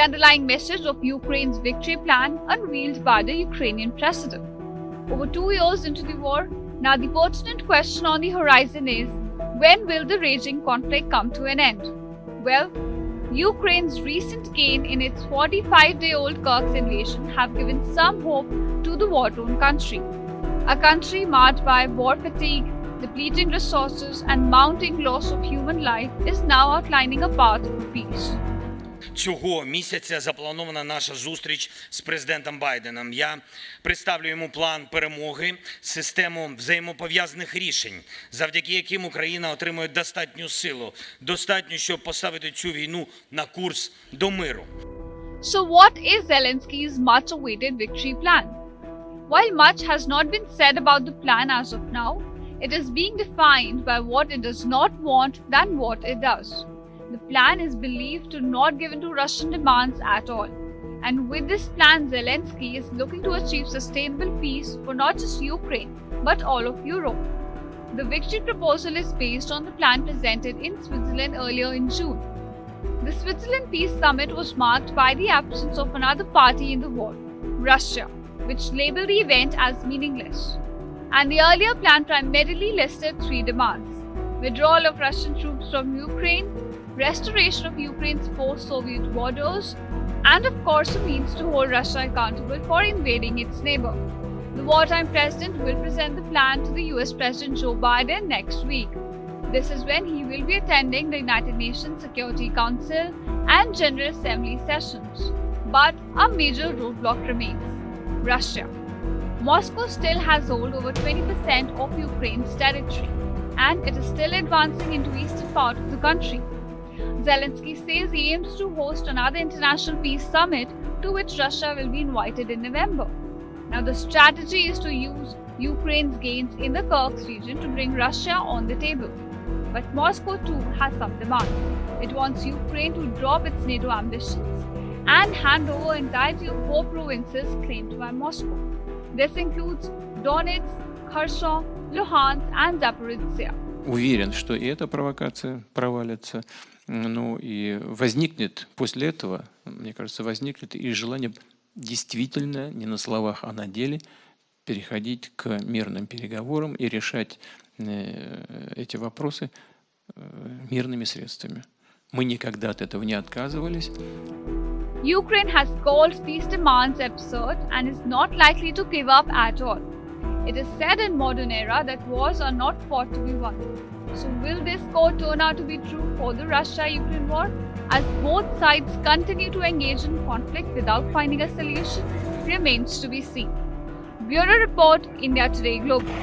underlying message of Ukraine's victory plan unveiled by the Ukrainian president. Over 2 years into the war, now the pertinent question on the horizon is, when will the raging conflict come to an end? Well, Ukraine's recent gain in its 45-day-old Kursk invasion have given some hope to the war-torn country. A country marred by war fatigue, depleting resources, and mounting loss of human life is now outlining a path for peace. Цього місяця запланована наша зустріч з президентом Байденом. Я представлю йому план перемоги, систему взаємопов'язаних рішень, завдяки яким Україна отримує достатню силу, достатньо, щоб поставити цю війну на курс до миру. So what is Zelensky's much-awaited victory plan? While much has not been said about the plan as of now, it is being defined by what it does not want than what it does. The plan is believed to not give in to Russian demands at all. And with this plan, Zelensky is looking to achieve sustainable peace for not just Ukraine, but all of Europe. The victory proposal is based on the plan presented in Switzerland earlier in June. The Switzerland Peace Summit was marked by the absence of another party in the war, Russia, which labeled the event as meaningless. And the earlier plan primarily listed 3 demands: withdrawal of Russian troops from Ukraine, restoration of Ukraine's post-Soviet borders, and of course a means to hold Russia accountable for invading its neighbor. The wartime president will present the plan to the US President Joe Biden next week. This is when he will be attending the United Nations Security Council and General Assembly sessions. But a major roadblock remains: Russia. Moscow still has hold over 20% of Ukraine's territory, and it is still advancing into the eastern part of the country. Zelensky says he aims to host another international peace summit to which Russia will be invited in November. Now, the strategy is to use Ukraine's gains in the Kursk region to bring Russia on the table. But Moscow too has some demands. It wants Ukraine to drop its NATO ambitions and hand over entirety of 4 provinces claimed by Moscow. This includes Donetsk, Kherson, Luhansk and Zaporizhzhia. Уверен, что и эта провокация провалится. Ну и возникнет после этого, мне кажется, возникнет и желание действительно, не на словах, а на деле, переходить к мирным переговорам и решать эти вопросы мирными средствами. Мы никогда от этого не отказывались. Ukraine has called these demands absurd and is not likely to give up at all. It is said in modern era that wars are not fought to be won. So will this call turn out to be true for the Russia-Ukraine war, as both sides continue to engage in conflict without finding a solution? Remains to be seen. Bureau Report, India Today Global.